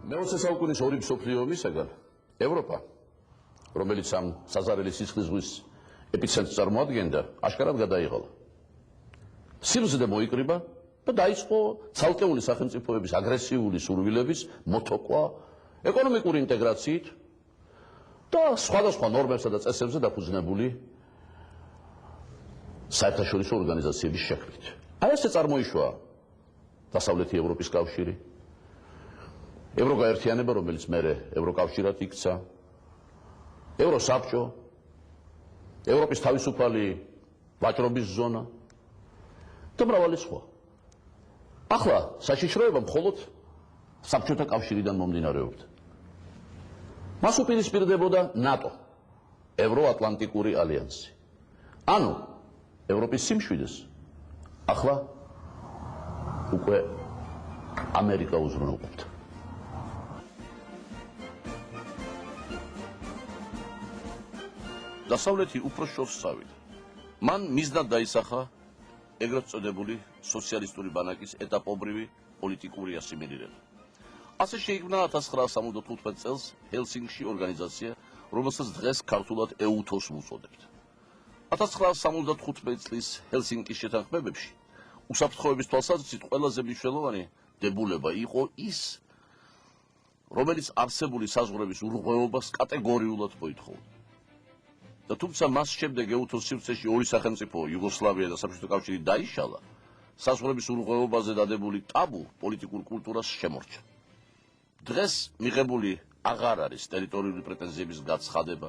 მე-20 საუკუნის ორი მსოფლიო ომისაგან ევროპა, რომელიც ამ საზარელი სისხლის ზღვის ეპიცენტრს წარმოადგენდა, აშკარად გადაიღალა. სილზდე მოიკრიბა და დაიწყო ცალკეული სახელმწიფოების აგრესიული სურვილების მოთოკვა ეკონომიკური ინტეგრაციით და სხვადასხვა ნორმებსა და წესებზე დაფუძნებული საერთაშორისო ორგანიზაციების შექმნით. აი ესე წარმოიშვა დასავლეთი ევროპის კავშირი, ევროგაერთიანება, რომელიც მერე ევროკავშირად იქცა, ევროსაბჭო, ევროპის თავისუფალი ვაჭრობის ზონა და მრავალი სხვა. ახლა საშიშროება მხოლოდ საბჭოთა კავშირიდან მომდინარეობდა. მას უპირისპირდებოდა ნატო, ევროატლანტიკური ალიანსი. ანუ ევროპის სიმშვიდეს ახლა უკვე ამერიკა უზრუნველყოფდა. დასავლეთი უფრო შორს წავიდა. მან მიზნად დაისახა ეგრეთ წოდებული სოციალისტური ბანაკის ეტაპობრივი პოლიტიკური ასიმილირება. ასე შეიქმნა 1975 წელს ჰელსინკში ორგანიზაცია, რომელსაც დღეს ქართულად ეუთოს ვუწოდებთ. 1975 წლის ჰელსინკის შეთანხმებებში უსაფრთხოების თვალსაზრისით ყველაზე მნიშვნელოვანი დებულება იყო ის, რომელიც არსებული საზღვრების ურღვეობას კატეგორიულად მოითხოვდა. და თუმცა მას შემდეგ ეუთოს სივრცეში ორი სახელმწიფო, იუგოსლავია და საბჭოთა კავშირი დაიშალა, საზღვრების ურღვეობაზე დადებული ტაბუ პოლიტიკურ კულტურას შემორჩა. დღეს მიღებული აღარ არის ტერიტორიული პრეტენზიების გაცხადება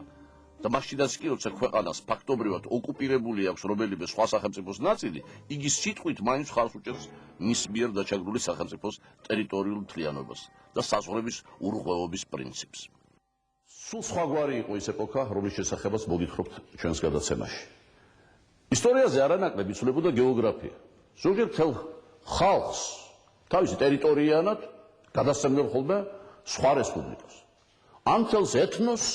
და მაშინაც კი, როცა ქვეყანას ფაქტობრივად ოკუპირებული აქვს რომელიმე სხვა სახელმწიფოს ნაწილი, იგი სიტყვით მაინც ხარს უჭერს მის მიერ დაჩაგრული სახელმწიფოს ტერიტორიულ მთლიანობას და საზღვრების ურღვეობის პრინციპს. სულ სხვაგვარი იყო ის ეპოქა, რომლის შესახებაც მოგითხრობთ ჩვენს გადაცემაში. ისტორიაზე არანაკლებ იცვლებოდა გეოგრაფია. ზოგიერთ მთელ ხალხს თავისი ტერიტორიიანად გადასცემდნენ ხოლმე სხვა რესპუბლიკას. ამ მთელს ეთნოსს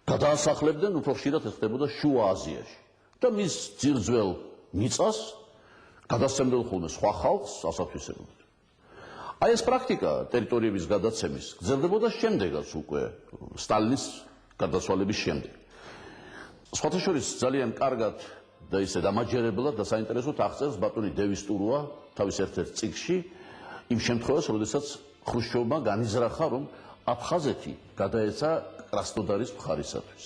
გადაასახლებდნენ უფრო ხშირად ეს ხდებოდა შუა აზიაში და მის ძირძველ მიწას გადასცემდნენ ხოლმე სხვა ხალხს ასათვისებლად. აი ეს პრაქტიკა ტერიტორიების გადაცემის გრძელდებოდა შემდეგაც უკვე სტალინის გარდაცვალების შემდეგ. სხვათა შორის ძალიან კარგად და ისე დამაჯერებლად და საინტერესოდ აღწერს ბატონი დევის ტურუა თავის ერთ-ერთ წიგნში იმ შემთხვევას, როდესაც ხრუშჩოვმა განიზრახა, რომ აფხაზეთი გადაეცა კრასნოდარის მხარისათვის.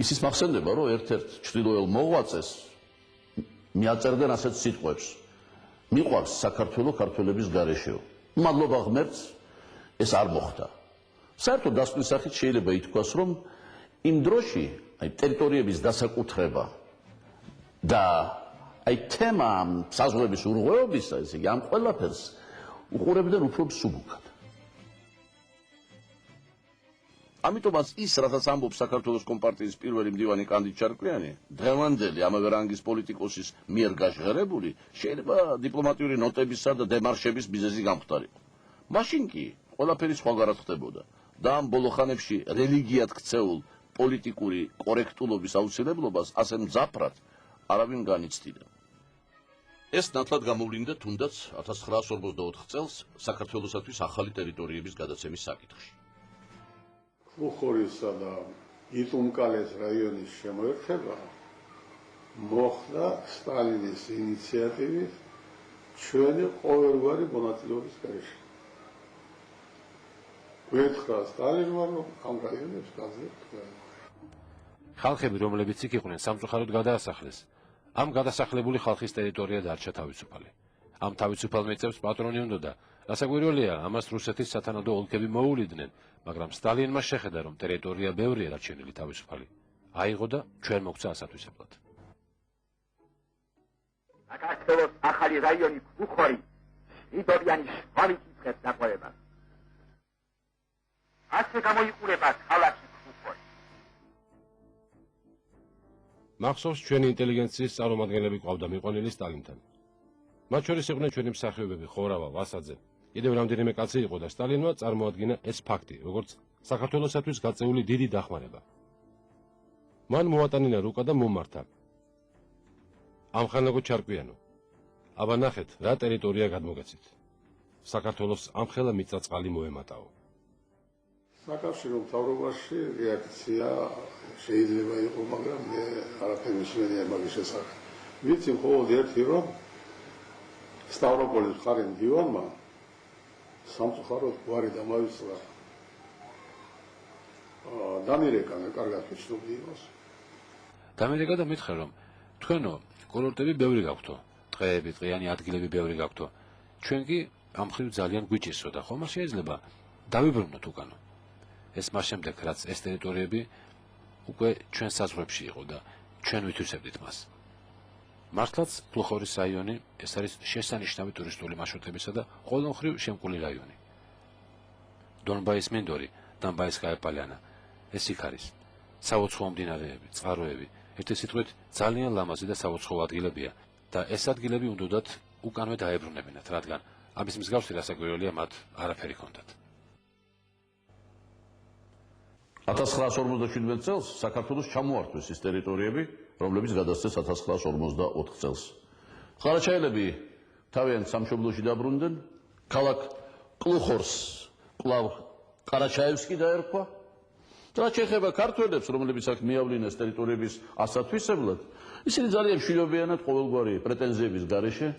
ისიც მახსენდება, რომ ერთ-ერთ ჩრდილოელ მოღვაწეს მიაწერდნენ ასეთ სიტყვებს: მიყვარს საქართველო ქართველების გარეშეო. მადლობა ღმერთს, ეს არ მოხდა. საერთოდ დასკვნის სახით შეიძლება ითქვას, რომ იმ დროში ტერიტორიების დასაკუთრება და თემა საზღვრების ურღვეობისა, ესე იგი ამ ყველაფერს უყურებდნენ უფრო მსუბუქად. ამიტომაც ის, რასაც ამბობს საქართველოს კომპარტიის პირველი მდივანი კანდიდ ჩარკვიანი, დღევანდელი ამავე რანგის პოლიტიკოსის მიერ გაჟღერებული, შეიძლება დიპლომატიური ნოტებისა და დემარშების მიზეზი გამხდარიყო. მაშინ კი ყველაფერი სხვაგვარად ხდებოდა და ამ ბოლო ხანებში რელიგიად ქცეულ პოლიტიკური კორექტულობის აუცილებლობას ასე მძაფრად არავინ განიცდიდა. ეს ნათლად გამოვლინდა თუნდაც 1944 წელს საქართველოსათვის ახალი ტერიტორიების გადაცემის საკითხში. უხორისა და იტუმკალეს რაიონის შემოერთება მოხდა სტალინის ინიციატივით ჩვენი ყოველგვარი მონაწილეობის გარეშე. გვეთხრა სტალინმა, რომ ამ რაიონებს გაზრდა. ხალხები, რომლებიც იქ იყვნენ, სამწუხაროდ გადაასახლეს. ამ გადასახლებული ხალხის ტერიტორია დარჩა თავისუფალი. ამ თავისუფალ მიწებს პატრონი უნდა და რასაკვირველია, ამას რუსეთის სათანადო ოლქები მოუვლიდნენ, მაგრამ სტალინმა შეხედა, რომ ტერიტორია ბევრია დარჩენილი თავისუფალი. აიღო და ჩვენ მოგცა ასათვისებლად. საქართველოს ახალი რაიონი უხორი იდორიანის შვალი კითხებს დაყვება. ასე გამოიყურება ქალაქი უხორი. მახსოვს ჩვენი ინტელიგენციის წარმომადგენლები ყავდა მიყვანილი სტალინთან. მათ შორის იყვნენ ჩვენი მსახიობები ხორავა, ვასაძე. კიდევ რამდენიმე კაცი იყო და სტალინმა წარმოადგინა ეს ფაქტი, როგორც საქართველოსათვის გაწეული დიდი დახმარება. მან მოატანინა რუკა და მომართა. ამხანაგო ჩარკვიანო. აბა ნახეთ, რა ტერიტორია გადმოგეცით. საქართველოს ამხელა მიწა-წყალი მოემატაო. საკავშირო მთავრობაში რეაქცია შეიძლება იყო, მაგრამ მე არაფერი მისმენია მაგის შესახებ. ვიცი მხოლოდ ერთი, რომ სტავროპოლის მხარე მდივანმა სამწუხაროდ გვარი დამავიწყდა. დამირეკა კარგად ვიცნობდი იმას. დამირეკა და მითხრა, რომ თქვენო კურორტები ბევრი გაქვთო, ტყეები, ტყიანი ადგილები ბევრი გაქვთო. ჩვენ კი ამ მხრივ ძალიან გვიჭირსო და ხომ არ შეიძლება დავიბრუნოთ უკანო. ეს მას შემდეგ, რაც ეს ტერიტორიები უკვე ჩვენ საზღვრებში იყო და ჩვენ ვითვისებდით მას. მართლაც გლუხორის რაიონი ეს არის შესანიშნავი ტურისტული მარშრუტებისა და ყოველმხრივ შემკული რაიონი. დონბაის მინდორი, დამბაისკაია პოლიანა, ეს იქ არის. საუცხოო მდინარეები, წყაროები, ერთი სიტყვით ძალიან ლამაზი და საუცხოო ადგილებია და ეს ადგილები უნდათ უკანვე დაებრუნებინათ, რადგან ამის მსგავსი რასაკვირველია მათ არაფერი ჰქონდათ. 1957 წელს საქართველოს ჩამოართვეს ის ტერიტორიები, რომლებიც გადასცეს 1954 წელს. ყარაჩაელები თავიანთ სამშობლოში დაბრუნდნენ, ქალაქ კლუხორს კვლავ ყარაჩაევსკი დაერქვა. რაც შეეხება ქართველებს, რომლებიც აქ მიავლინეს ტერიტორიების ასათვისებლად, ისინი ძალიან მშვიდობიანად ყოველგვარი პრეტენზიების გარეშე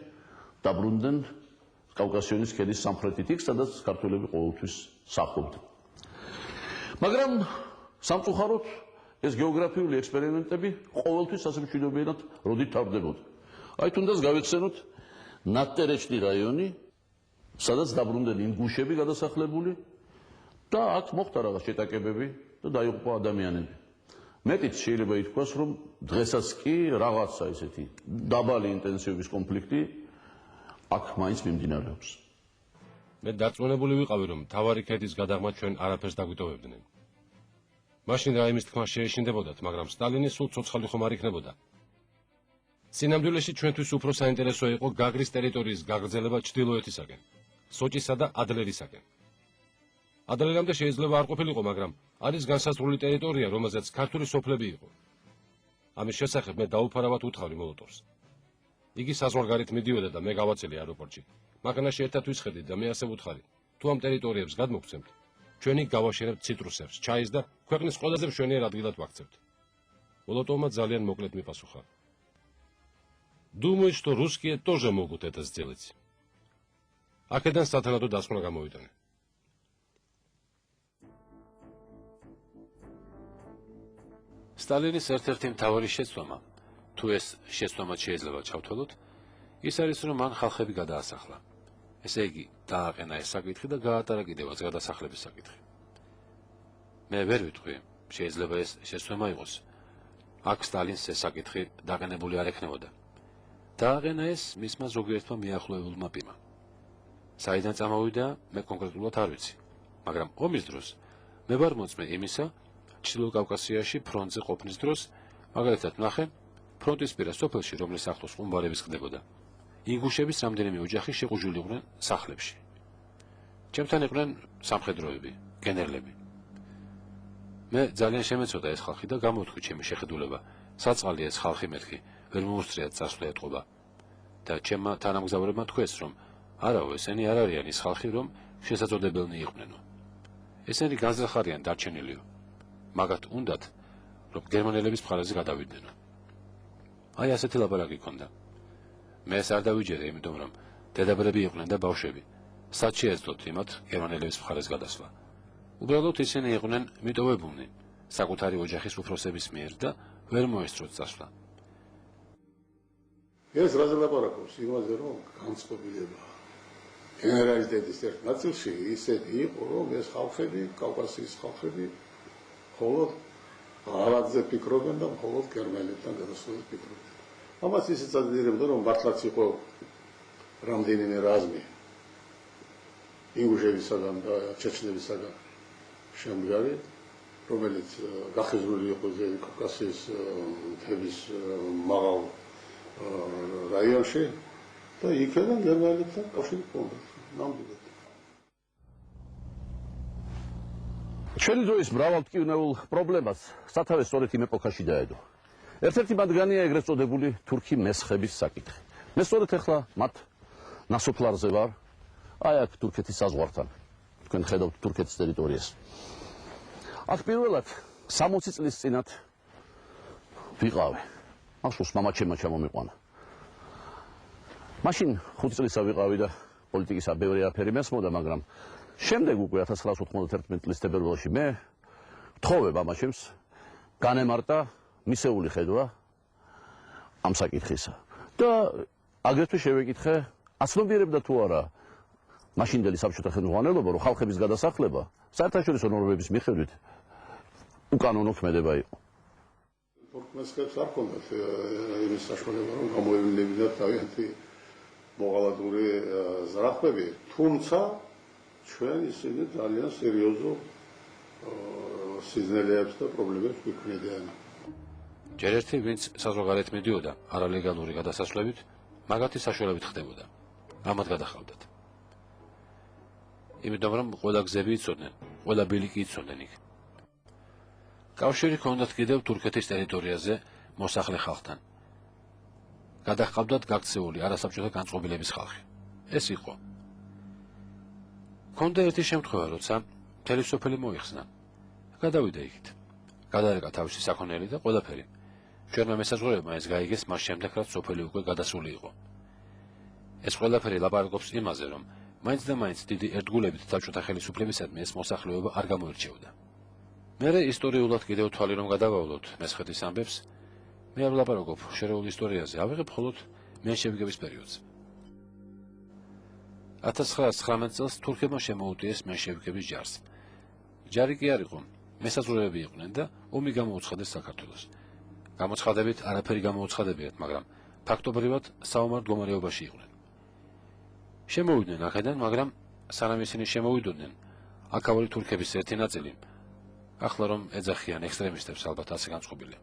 დაბრუნდნენ კავკასიონის ქედის სამხრეთით იქ, სადაც ქართველები ყოველთვის სახლობდნენ. მაგრამ სამწუხაროდ ეს გეოგრაფიული ექსპერიმენტები ყოველთვის ასე მშვიდობიანად როდით თავდებოდა. აი თუნდაც გავიხსენოთ ნატტერეჩტი რაიონი, სადაც დაბრუნდნენ იმ გუშები გადასახლებული და აქ მოხდა რაღაც შეტაკებები და დაიღუპა ადამიანები. მეტიც შეიძლება ითქვას, რომ დღესაც კი რაღაცა ესეთი დაბალი ინტენსივობის კონფლიქტი აქ მაინც მიმდინარეობს. მე დარწმუნებული ვიყავი, რომ თავარი ქედის გადაღმა ჩვენ არაფერს დაგვიტოვებდნენ. მაშინ რა იმის თქმა შეეშინდებოდათ, მაგრამ სტალინი სულ ცოცხალი ხომ არ იქნებოდა. სინამდვილეში ჩვენთვის უფრო საინტერესო იყო გაგრის ტერიტორიის გაგრძელება ჩრდილოეთისაკენ, სოჭისა და ადლერისაკენ. ადლერამდე შეიძლება არ ყოფილიყო, მაგრამ არის განსაზღვრული ტერიტორია, რომელზეც ქართული სოფლები იყო. ამის შესახებ მე დაუფარავად უთხრი მოლოტოვს. იგი საზღვარგარეთ მიდიოდა და მე გავაცელი აეროპორტში. მაღნაში ერთად ვისხედით და მე ასე ვუთხარი, თუ ამ ტერიტორიებს გადმოგცემთ, ჩვენი გავაშერებთ ციტრუსებს, ჩაის და ქვეყნის ყველაზე მშვენიერ ადგილად ვაქცევთ. მოლოტოვმა ძალიან მოკლედ მიპასუხა. Думаю, что русские тоже могут это сделать. აქედან სათანადო დასკვნა გამოვიტანე. სტალინის ერთ-ერთი მთავარი შეცდომა, თუ ეს შეცდომა შეიძლება ჩავთვალოთ, ის არის, რომ მან ხალხები გადაასახლა. ესე იგი, დააყენა ეს საკითხი და გაატარა კიდევაც გადასახლების საკითხი. მე ვერ ვიტყვი, შეიძლება ეს შეცდომა იყოს. აქ სტალინს ეს საკითხი დაყენებული არ ექნებოდა. დააყენა ეს მისმა ზოგიერთმა მიახლოებულმა პირმა. საიდან წამოვიდა, მე კონკრეტულად არ ვიცი, მაგრამ ომის დროს მე ვარ მოწმე იმისა, ჩრდილო კავკასიაში ფრონტზე ყოფნის დროს, მაგალითად ნახე, ფრონტისპირა სოფელში, რომლის ახლოს ყუმბარები ხდებოდა, ინგუშების რამდენიმე ოჯახი შეყუჟული იყვნენ სახლებში. ჩემთან იყვნენ სამხედროები, გენერლები. მე ძალიან შემეცოდა ეს ხალხი და გამოვთქვი ჩემი შეხედულება, საწყალია ეს ხალხი მეთქი, ვერ მოუსწრიათ წასვლა ეთყობა. და ჩემმა თანამგზავრებმა თქვეს, რომ არაო, ესენი არ არიან ის ხალხი, რომ შესაძლებელნი იყვნენო. ესენი განზრახარიან დარჩენილიო. მაგათ უნდათ, რომ გერმანელების მხარეზე გადავიდნენ. აი ასეთი ლაპარაკი ქონდა. მე ეს არ დავიჯერე, იმიტომ რომ დედაბრები იყვნენ და ბავშვები. სად შეეძლოთ იმათ გერმანელების მხარეს გადასვლა. უბრალოდ ისინი იყვნენ მიტოვებულნი საკუთარი ოჯახის უფროსების მიერ და ვერ მოესწროთ წასვლა. ეს რაზე ლაპარაკობს იმაზე, რომ განწყობილება გენერალიტეტის ერთ ნაწილში ისეთი იყო, რომ ეს ხალხები, კავკასიის ხალხები, მხოლოდ ღალატზე ფიქრობენ და მხოლოდ გერმანელებთან გადასვლაზე ფიქრობენ. ამას ისიც ადიდებდა, რომ მართლაც იყო რამდენიმე რაზმი ინგუშებისაგან და ჩეჩნებისაგან შემდგარი, რომელიც გახიზნული იყო კავკასიის მთების მაღალ რაიონში და იქიდან გერმანელებთან კავშირი ჰქონდა. ნამდვილად. ჩვენი დროის მრავალმტკივნეულ პრობლემას სათავეს სწორედ იმ ეპოქაში დაედო. ერთ-ერთი მათგანია ეგრეთ წოდებული თურქი მესხების საკითხი. მე სწორედ ახლა მათ ნასოფლარზე ვარ, აი აქ თურქეთის საზღვართან. თქვენ ხედავთ თურქეთის ტერიტორიას. აქ პირველად 60 წლის წინათ ვიყავი. ახსოვს მამაჩემმა ჩამომიყვანა. მაშინ 5 წლისა ვიყავი და პოლიტიკისა ბევრი აფერი მესმოდა, მაგრამ შემდეგ უკვე 1991 წლის თებერვალში მე ვთხოვე მამაჩემს განემარტა მისეული ხედვა ამ საკითხისა. და აგრეთვე შევეკითხე, აცნობიერებდა თუ არა მაშინდელი საბჭოთა ხელმძღვანელობა, რომ ხალხების გადასახლება საერთაშორისო ნორმების მიხედვით უკანონო ქმედება იყო. თურქმენსკებს არ ჰქონდათ იმის საშუალება, რომ გამოევლინებინათ თავიანთი მოღალატური ზრახები, თუმცა ჩვენ ისინი ძალიან სერიოზულ სიზნელეებს და პრობლემებს გვიქმნებიან. ჯერ ერთი, ვინც საზღვარგარეთ მიდიოდა არალეგალური გადასასვლელით, მაგათი საშუალებით ხდებოდა. ამათ გადახავდათ. იმიტომ რომ ყველა გზები იცოდნენ, ყველა ბილიკი იცოდნენ იქ. კავშირი ჰქონდათ კიდევ თურქეთის ტერიტორიაზე მოსახლე ხალხთან. გადაჰყავდათ გაქცეული არასაბჭოთა განწყობილების ხალხი. ეს იყო. ჰქონდა ერთი შემთხვევა, როცა მთელი სოფელი მოიხსნა. გადავიდა იქით. გადარეკა თავისი საქონელი და ყველაფერი. ჩვენმა მესაზღვრეებმა ეს გაიგეს მას შემდეგ, რაც სოფელი უკვე გადასული იყო. ეს ყველაფერი ლაპარაკობს იმაზე, რომ მაინც და მაინც დიდი ერთგულებით საბჭოთა ხელისუფლებისადმი ეს მოსახლეობა არ გამოირჩეოდა. მერე ისტორიულად კიდევ თვალი რომ გადავავლოთ მესხეთის ამბებს, მე არ ვლაპარაკობ შერეულ ისტორიაზე, ავიღებ მხოლოდ მენშევიკების პერიოდს. 1919 წელს თურქებმა შემოუტიეს მენშევიკების ჯარს. ჯარი კი არ იყო, მესაზღვრეები იყვნენ და ომი გამოუცხადეს საქართველოს. გამოცხადებით არაფერი გამოუცხადებიათ, მაგრამ ფაქტობრივად საომარ მდგომარეობაში იყვნენ. შემოვიდნენ აქედან, მაგრამ სანამ ისინი შემოვიდოდნენ, აქაური თურქების ერთი ნაწილი, ახლა რომ ეძახიან ექსტრემისტებს ალბათ ასე განწყობილი,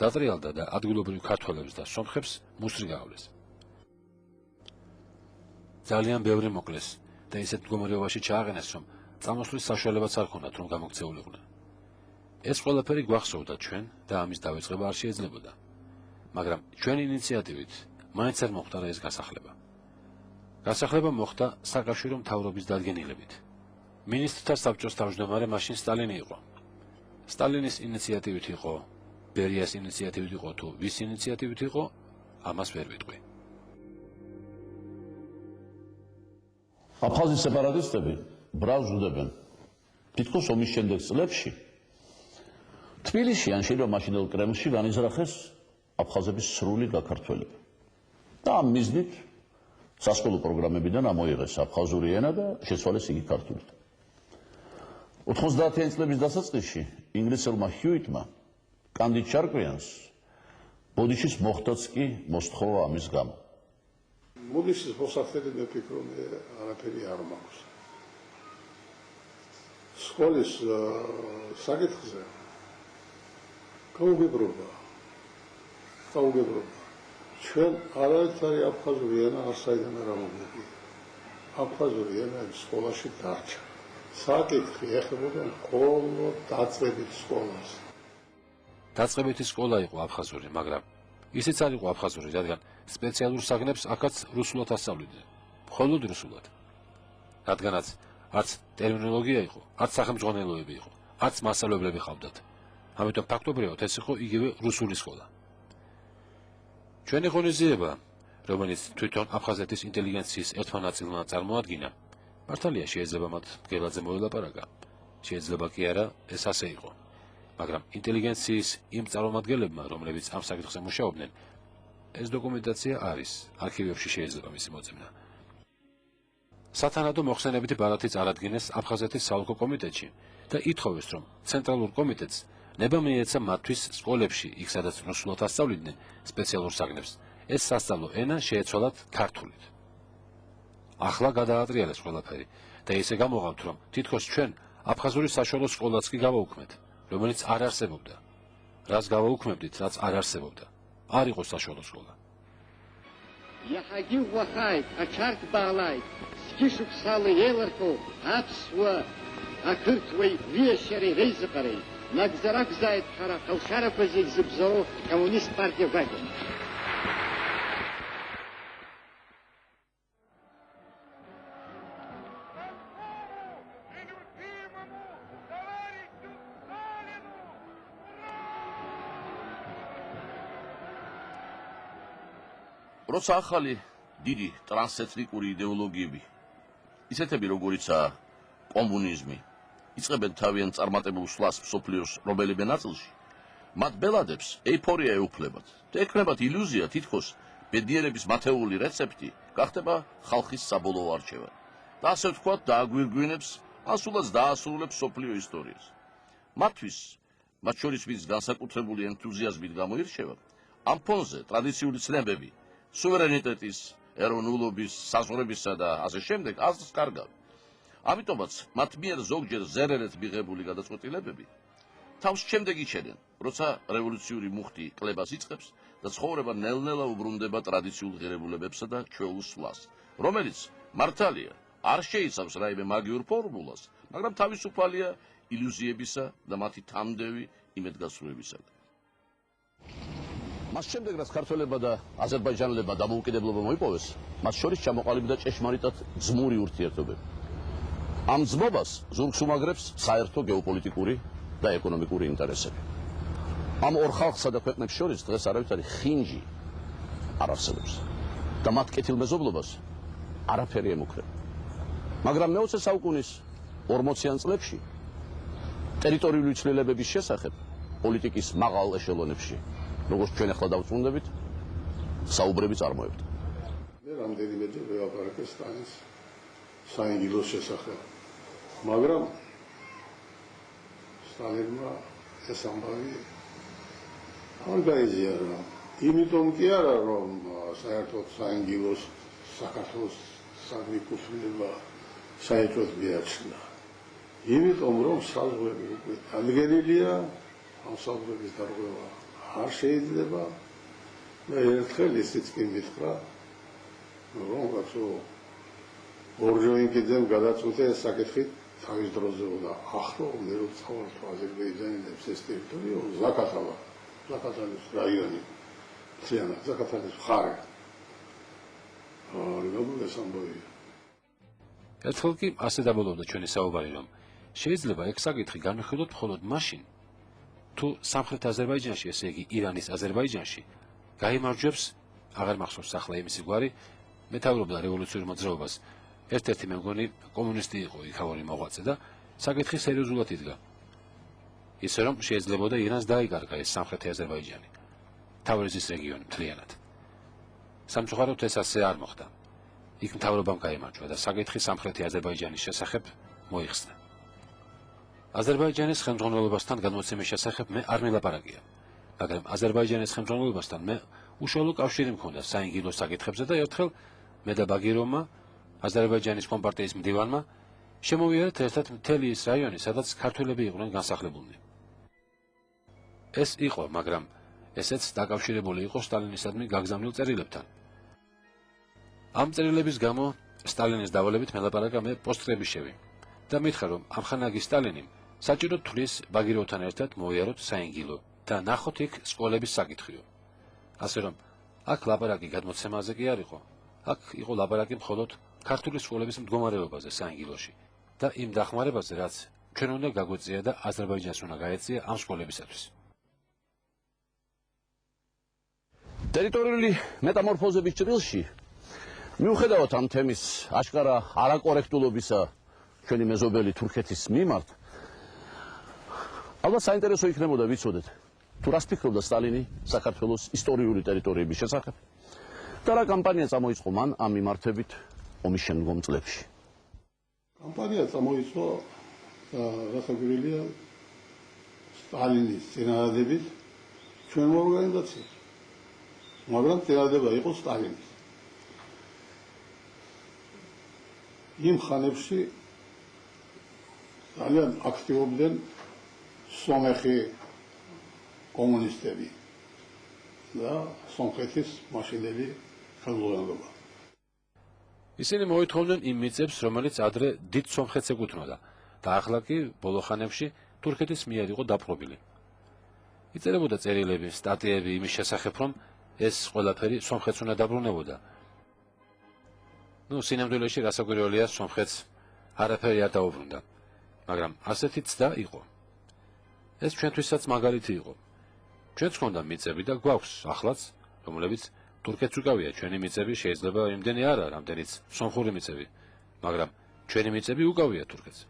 დატრიალდა და ადგილობრივ ქართველებს და სომხებს მუსრი გაავლეს. ძალიან ბევრი მოკლეს და ისეთ მდგომარეობაში ჩააყენეს, რომ წამოსვლის საშუალებაც არ ჰქონდათ, რომ გამოგცეულიყვნენ. ეს ყველაფერი გვახსოვდა ჩვენ და ამის დავიწყება არ შეიძლებოდა. მაგრამ ჩვენი ინიციატივით მაინც არ მოხდა ეს გასახლება. გასახლება მოხდა საკავშირო მთავრობის დადგენილებით. მინისტრთა საბჭოს თავმჯდომარე მაშინ სტალინი იყო. სტალინის ინიციატივით იყო, ბერიას ინიციატივით იყო თუ ვის ინიციატივით იყო, ამას ვერ ვიტყვი. აფხაზის სეპარატისტები ბრალს ვუდებენ. თითქოს ომის შემდეგ წლებში თბილისში ან შეიძლება მაშინდელ კრემლში განიზრახეს აფხაზების სრული გაქართველება. და ამ მიზნით სასკოლო პროგრამებიდან ამოიღეს აფხაზური ენა და შეცვალეს იგი ქართულით. 90-იან წლების დასაწყისში ინგლისელმა ჰიუიტმა კანდიდ ჩარკვიანს ბოდიშის მოხდაც კი მოსთხოვა ამის გამო. ბოდიშის მოსახლეები მე ფიქრობ არაფერი არ მაქვს. სკოლის საკითხზე გაუგებრობა. ჩვენ არაერთი აფხაზური ენა არ საიდან არ ამოგვიყვი. აფხაზური ენა სკოლაში დარჩა. საკითხი ეხებოდა მხოლოდ დაწყებით სკოლას. დაწყებითი სკოლა იყო აფხაზური, მაგრამ ისიც არ იყო აფხაზური, რადგან სპეციალურ საგნებს აქაც რუსულად ასწავლიდნენ. მხოლოდ რუსულად. რადგანაც არც ტერმინოლოგია იყო, არც სახელმძღვანელოები იყო, არც მასწავლებლები ჰყავდათ. ამიტომ ფაქტობრივად ეს იყო იგივე რუსული სკოლა. ჩვენი ღონისძიება, რომელიც თვითონ აფხაზეთის ინტელიგენციის ერთმა ნაწილმა წარმოადგინა, მართალია შეიძლება მათ მგელაძე მოელაპარაკა, შეიძლება კი არა, ეს ასე იყო. მაგრამ ინტელიგენციის იმ წარმომადგენლებმა, რომლებიც ამ საკითხზე მუშაობდნენ, ეს დოკუმენტაცია არის, არქივებში შეიძლება მისი მოძებნა. სათანადო მოხსენებითი ბარათი წარადგინეს აფხაზეთის საოლქო კომიტეტში და ითხოვეს, რომ ცენტრალურ კომიტეტს ნება მიეცა მათთვის სკოლებში, იქ სადაც რუსულად ასწავლიდნენ სპეციალურ საგნებს, ეს სასწავლო ენა შეეცვალათ ქართულით. ახლა გადაატრიალეს ყველაფერი და ისე გამოღავთ, რომ თითქოს ჩვენ აფხაზური საშუალო სკოლაც კი გავაუქმეთ, რომელიც არ არსებობდა. რას გავაუქმებდით, რაც არ არსებობდა. არ იყო საშუალო სკოლა. Яхаги вахайт, ачарт бағлайт, скишук салы еларку, апсуа, акыртвай вешери рейзақарей, нагзарак зайт хара, қалшара пазик зыбзору коммунист партия вагон. როცა ახალი დიდი ტრანსეთნიკური იდეოლოგიები, ისეთები როგორიცაა კომუნიზმი, იწყებენ თავიანთ წარმატებულ სვლას მსოფლიოს რომელიმე ნაწილში, მათ ბელადებს ეიფორია ეუფლებათ და ექნებათ ილუზია, თითქოს ბედნიერების მათეული რეცეპტი გახდება ხალხის საბოლოო არჩევანი და ასე ვთქვათ დააგვირგვინებს, ასულაც დაასრულებს მსოფლიო ისტორიას. მათთვის, მათ შორის ვინც განსაკუთრებული ენთუზიაზმით გამოირჩევა, ამ ფონზე ტრადიციული ცნებები, სუვერენიტეტის, ეროვნულობის, საზღვრებისა და ასე შემდეგ აზრს კარგავენ. ამიტომაც მათ მიერ ზოგჯერ ზერერეთ მიღებული გადაწყვეტილებები თავს შემდეგ იჩენენ, როცა რევოლუციური მუხტი კლებას იწყებს და ცხოვრება ნელ-ნელა უბრუნდება ტრადიციულ ღირებულებებსა და ჩვეულ სვლას, რომელიც მართალია არ შეიცავს რაიმე მაგიურ ფორმულას, მაგრამ თავისუფალია ილუზიებისა და მათი თამდევი იმედგაცრუებისაგან. მას შემდეგ, რაც ქართველებმა და აზერბაიჯანელებმა დამოუკიდებლობა მოიპოვეს, მათ შორის ჩამოყალიბდა ჭეშმარიტად ძმური ურთიერთობები. ამ ძმობას ზურგს უმაგრებს საერთო გეოპოლიტიკური და ეკონომიკური ინტერესები. ამ ორ ხალხსა და ქვეყნებს შორის დღეს არავითარი ხინჯი არ არსებობს და მათ კეთილმეზობლობას არაფერი ემუქრება. მაგრამ მე-20 საუკუნის 40-იან წლებში ტერიტორიული ცვლილებების შესახებ პოლიტიკის მაღალ ეშელონებში, როგორც ჩვენ ახლა დავწუნდებით, საუბრები წარმოებდა. მე რამდენიმე დრო ვეაპარაკე სტალინის საინგილოს შესახებ. მაგრამ სტალინმა ეს ამბავი არ გაიზიარა. იმიტომ კი არა, რომ საერთოდ საინგილოს საქართველოს სამეფოსულება საერთოდ მიაჩნდა. იმიტომ რომ საზღვრები უკვე დადგენილია, ამ საზღვრების დარღვევა არ შეიძლება. მე ერთხელ ისიც კი მითხრა, რომ კაცო ორჯონიკიძემ გადაწყვიტა ეს საკითხი თავის დროზე და ახლა მე რომ წავალთ აზერბაიჯანელებს ეს ტერიტორია ზაქათალის რაიონი ციანა ზაქათალის მხარე როგორ ამბობია ერთხელ კი ასე დაბოლოვდა ჩვენი საუბარი, რომ შეიძლება ეგ საკითხი განვიხილოთ მხოლოდ მაშინ, თუ სამხრეთ აზერბაიჯანში, ესე იგი ირანის აზერბაიჯანში, გაიმარჯვებს, აღარ მახსოვს ახლა იმისი გვარი, მეთაურობდა რევოლუციურ მოძრაობას, ერთ-ერთი მე მგონი კომუნისტი იყო იქავური მოღვაწე და საკითხი სერიოზულად იდგა. ისე რომ შეიძლებოდა ირანს დაიკარგა ეს სამხრეთი აზერბაიჯანი, თავრიზის რეგიონი მთლიანად. სამწუხაროდ ეს ასე არ მოხდა. იქ მთავრობამ გაიმარჯვა და საკითხი სამხრეთი აზერბაიჯანის შესახებ მოიხსნა. აზერბაიჯანის ხელმძღვანელობასთან გადმოცემის შესახებ მე არ მელაპარაკია, მაგრამ აზერბაიჯანის ხელმძღვანელობასთან მე უშუალო კავშირი მქონდა საინგილოს საკითხებზე და ერთხელ მე და ბაგიროვმა, აზერბაიჯანის კომპარტიის მდივანმა, შემოვიარეთ ერთად მთელი ის რაიონი, სადაც ქართველები იყვნენ განსახლებულნი. ეს იყო, მაგრამ ესეც დაკავშირებული იყო სტალინისადმი გაგზავნილ წერილებთან. ამ წერილების გამო სტალინის დავალებით მელაპარაკა მე პოსტკრებიშევი და მითხრა, რომ ამხანაგი სტალინიმ საჭიროდ თვლის ბაგიროვთან ერთად მოვიაროთ საინგილო და ნახოთ იქ სკოლების საკითხიო. ასე რომ, აქ ლაპარაკი გადმოცემაზე კი არ იყო, აქ იყო ლაპარაკი მხოლოდ ქართული სკოლების მდგომარეობაზე საინგილოში და იმ დახმარებაზე, რაც ჩვენ უნდა გაგვეწია და აზერბაიჯანს უნდა გაეწია ამ სკოლებისათვის. ტერიტორიული მეტამორფოზების ჭრილში მიუხედავად ამ თემის აშკარა არაკორექტულობისა ჩვენი მეზობელი თურქეთის მიმართ, ალბათ საინტერესო იქნებოდა ვიცოდეთ, თუ რას ფიქრობდა სტალინი საქართველოს ისტორიული ტერიტორიების შესახებ და რა კამპანია წამოიწყო მან ამ მიმართებით ომის შემდგომ წლებში. კამპანია წამოიწყო რასაკვირველია სტალინის წინააღმდეგ ჩვენმა ორგანიზაციამ, მაგრამ წინააღმდება იყო სტალინის. იმ ხანებში ძალიან აქტიობდნენ სომეხი კომუნისტები და სომხეთის მაშინდელი ხელმძღვანელობა. ისინი მოითხოვდნენ იმ მიწებს, რომელიც ადრე დიდ სომხეთს ეკუთვნოდა და ახლა კი ბოლო ხანებში თურქეთის მიერ იყო დაპყრობილი. იწერებოდა წერილები, სტატიები იმის შესახებ, რომ ეს ყველაფერი სომხეთს უნდა დაბრუნებოდა. სინამდვილეში რასაკვირველია, სომხეთს არაფერი არ დაუბრუნდა, მაგრამ ასეთი ცდა იყო. ეს ჩვენთვისაც მაგალითი იყო. ჩვენც ჰქონდა მიწები და გვაქვს ახლაც, რომლებიც თურქეთს უკავია ჩვენი მიწები, შეიძლება იმდენი არა, რამდენიც სომხური მიწები, მაგრამ ჩვენი მიწები უკავია თურქეთს.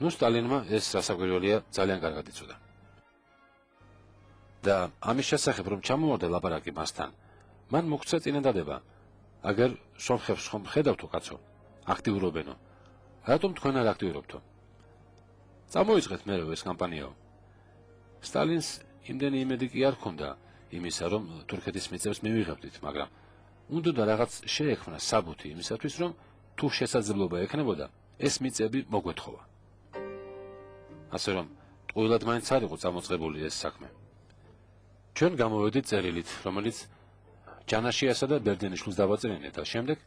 ნუ სტალინმა ეს რასაკვირველია ძალიან კარგად იცოდა. და ამის შესახებ რომ ჩამოვარდა ლაპარაკი მასთან, მან მოგცე წინადადება, აგერ სომხებს ხომ ხედავთო კაცო, აქტიურობენო, რატომ თქვენ არ აქტიურობთო? წამოიწყეთ მერე ეს კამპანიაო. სტალინს იმდენი იმედი კი არ ჰქონდა იმისა, რომ თურქეთის მიწებს მივიღებდით, მაგრამ უნდა რაღაც შეექმნა საბუთი იმისათვის, რომ თუ შესაძლებლობა ექნებოდა, ეს მიწები მოგვეთხოვა. ასე რომ, ტყუილად მაინც არ იყო წამოწყებული ეს საქმე. ჩვენ გამოვედით წერილით, რომელიც ჯანაშიასა და ბერდენიშვილს დავაწერინეთ და შემდეგ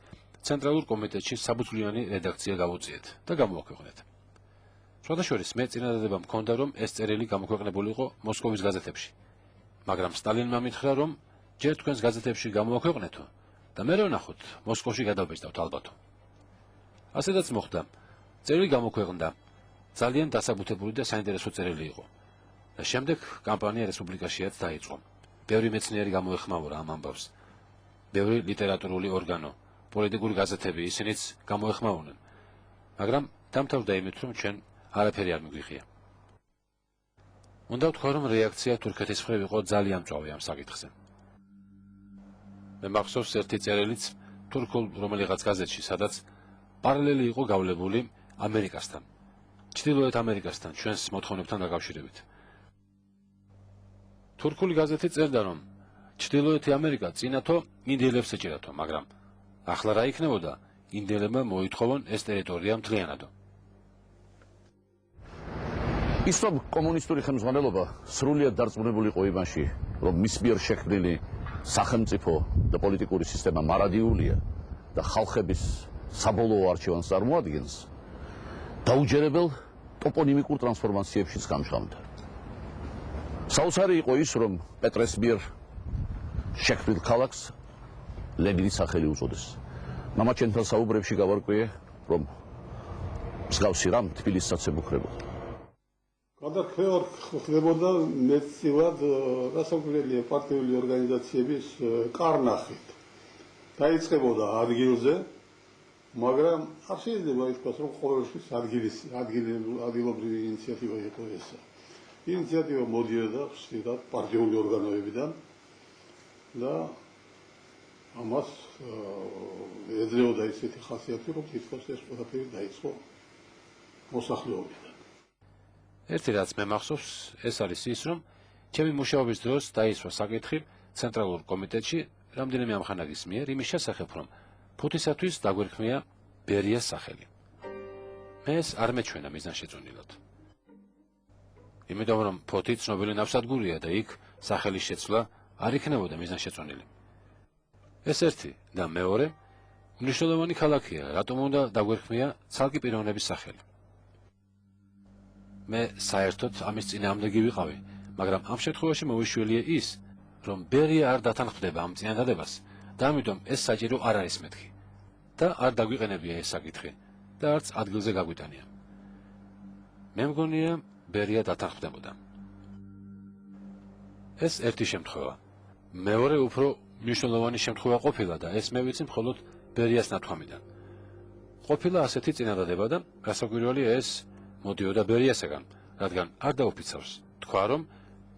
ცენტრალურ კომიტეტში საბუთლიანი რედაქცია გავუწიეთ და გამოაქვეყნეთ. შედაშორის მე წინადადება მქონდა, რომ ეს წერილი გამოქვეყნებულიყო მოსკოვის გაზეთებში. მაგრამ სტალინმა მითხრა, რომ ჯერ თქვენს გაზეთებში გამოაქვეყნეთო და მე ვნახოთ, მოსკოვში გადავბეჭდავთ ალბათო. ასედაც მოხდა. წერილი გამოქვეყნდა. ძალიან დასაბუთებული და საინტერესო წერილი იყო. და შემდეგ კამპანია რესპუბლიკაშიაც დაიწყო. ბევრი მეცნიერი გამოეხმაურა ამ ამბავს. ბევრი ლიტერატურული ორგანო, პოლიტიკური გაზეთები ისინიც გამოეხმაურნენ. მაგრამ დამთავრდა იმით, რომ ჩვენ არაფერი არ მიგვიღია. უნდა ვთქვა, რომ რეაქცია თურქეთის მხრივ იყო ძალიან მწვავე ამ საკითხზე. მე მახსოვს ერთი წერილიც თურქულ რომელიღაც გაზეთში, სადაც პარალელი იყო გავლებული ამერიკასთან. ჩრდილოეთ ამერიკასთან, ჩვენს მოთხოვნებთან დაკავშირებით. თურქული გაზეთი წერდა, რომ ჩრდილოეთი ამერიკა წინათო ინდიელებს ეჭირათო, მაგრამ ახლა რა იქნებოდა, ინდიელებმა მოითხოვონ ეს ტერიტორია მთლიანადო. ის რომ კომუნისტური ხელმძღვანელობა სრულიად დარწმუნებული იყო იმაში, რომ მის მიერ შექმნილი სახელმწიფო და პოლიტიკური სისტემა მარადიულია და ხალხების საბოლოო არჩევანს წარმოადგენს, დაუჯერებელ ტოპონიმიკურ ტრანსფორმაციებშიც გამჟღავნდა. საოცარი იყო ის, რომ პეტრეს მიერ შექმნილ ქალაქს ლენინის სახელი უწოდეს. მამაჩენთან საუბრებში გავარკვიე, რომ მსგავსი რამ თბილისსაც ემუქრებოდა. გადახრევა ხდებოდა მეტწილად რასაკვირველია პარტიული ორგანიზაციების კარნახით. დაიწყებოდა ადგილზე, მაგრამ არ შეიძლება ითქვას, რომ ყოველთვის ადგილობრივი ინიციატივა იყო ეს. ინიციატივა მოდიოდა ხშირად პარტიული ორგანოებიდან და ამას ეძლეოდა ისეთი ხასიათი, რომ თითქოს ეს ყველაფერი დაიწყო მოსახლეობიდან. ერთი რაც მე მახსოვს, ეს არის ის, რომ ჩემი მუშაობის დროს დაისვა საკითხი ცენტრალურ კომიტეტში რამდენიმე ამხანაგის მიერ იმის შესახებ, რომ ფუთისათვის დაგვერქმია ბერიას სახელი. მე ეს არ მეჩვენა მიზანშეწონილად. იმიტომ რომ ფოთი ცნობილი ნავსადგურია და იქ სახელის შეცვლა არ იქნებოდა მიზანშეწონილი. ეს ერთი და მეორე მნიშვნელოვანი ქალაქია, რატომ უნდა დაგვერქმია ცალკე პიროვნების სახელი. მე საერთოდ ამის წინააღმდეგი ვიყავი, მაგრამ ამ შემთხვევაში მოვიშველია ის, რომ ბერია არ დათანხმდება ამ წინადადებას და ამიტომ ეს საჭირო არ არის მეთქი და არ დაგვიყენებია ეს საკითხი და არც ადგილზე გაგვიტანია. მე მგონია ბერია დათანხმდებოდა. ეს ერთი შემთხვევა. მეორე უფრო მნიშვნელოვანი შემთხვევა ყოფილა და ეს მე ვიცი მხოლოდ ბერიას ნათქვამიდან. ყოფილა ასეთი წინადადება და გასაკვირველია ეს მოდიოდა ბერიასაგან, რადგან არ დაუფიცავს. თქვა, რომ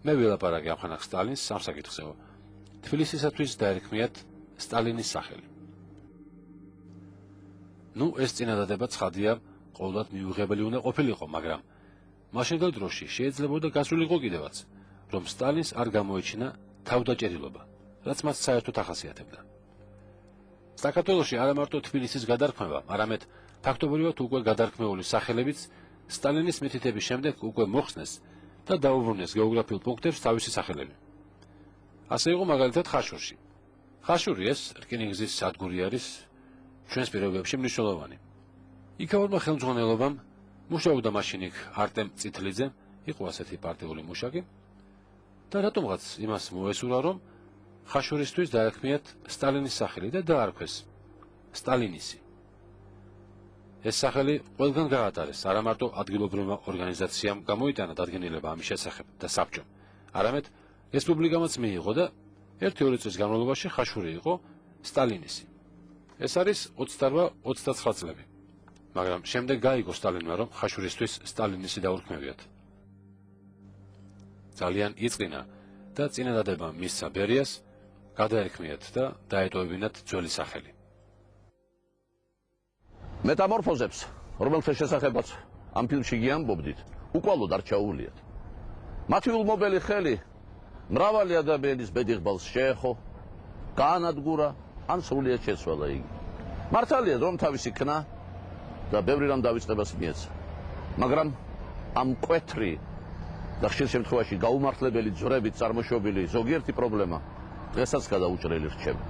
მე ვილაპარაკე ამხანაგ სტალინს ამ საკითხზეო. თბილისისათვის დაერქმიათ სტალინის სახელი. ნუ ეს წინადადება ცხადია, ყოველად მიუღებელი უნდა ყოფილიყო, მაგრამ მაშინდელ დროში შეიძლებოდა გასულიყო კიდევაც, რომ სტალინს არ გამოიჩინა თავდაჭერილობა, რაც მას საერთოდ ახასიათებდა. საქართველოში არა მარტო თბილისის გადარქმევა, არამედ ფაქტობრივად უკვე გადარქმეული სახელებიც სტალინის მითითების შემდეგ უკვე მოხსნეს და დაუბრუნეს გეოგრაფიულ პუნქტებს თავისი სახელები. ასე იყო მაგალითად ხაშურში. ხაშური ეს რკინიგზის სადგური არის ჩვენს პირობებში მნიშვნელოვანი. იქაურმა ხელმძღვანელობამ მუშაობდა მაშინ იქ არტემ წითლიძე, იყო ასეთი პარტიული მუშაკი და რატომღაც იმას მოესურვა, რომ ხაშურისთვის დაერქმიათ სტალინის სახელი და დაარქვეს სტალინისი. ეს სახელი ყველგან გაატარეს, არა მარტო ადგილობრივმა ორგანიზაციამ გამოიტანა დადგენილება ამის შესახებ და საბჭომ, არამედ რესპუბლიკამაც მიიღო და 1-2 წლის განმავლობაში ხაშური იყო სტალინისი. ეს არის 28-29 წლები. მაგრამ შემდეგ გაიგო სტალინმა, რომ ხაშურისთვის სტალინისი დაურქმევიათ. ძალიან იწყინა და წინადადება მისცა ბერიას, გადაერქმიათ და დაეტოვებინათ ძველი სახელი. მეტამორფოზებს, რომელთა შესახებაც ამ ფილმში გიამბობდით, უკვალოდ არ ჩაუვლიათ. მათი ულმობელი ხელი მრავალი ადამიანის ბედიღბალს შეეხო, გაანადგურა, ან სრულიად შეცვალა იგი. მართალია, რომ თავისი ქნა და ბევრი რამ დავიწყებას მიეცა. მაგრამ ამ მკვეთრი და ხშირ შემთხვევაში გაუმართლებელი ძვრებით წარმოშობილი ზოგიერთი პრობლემა დღესაც გადაუჭრელი რჩება.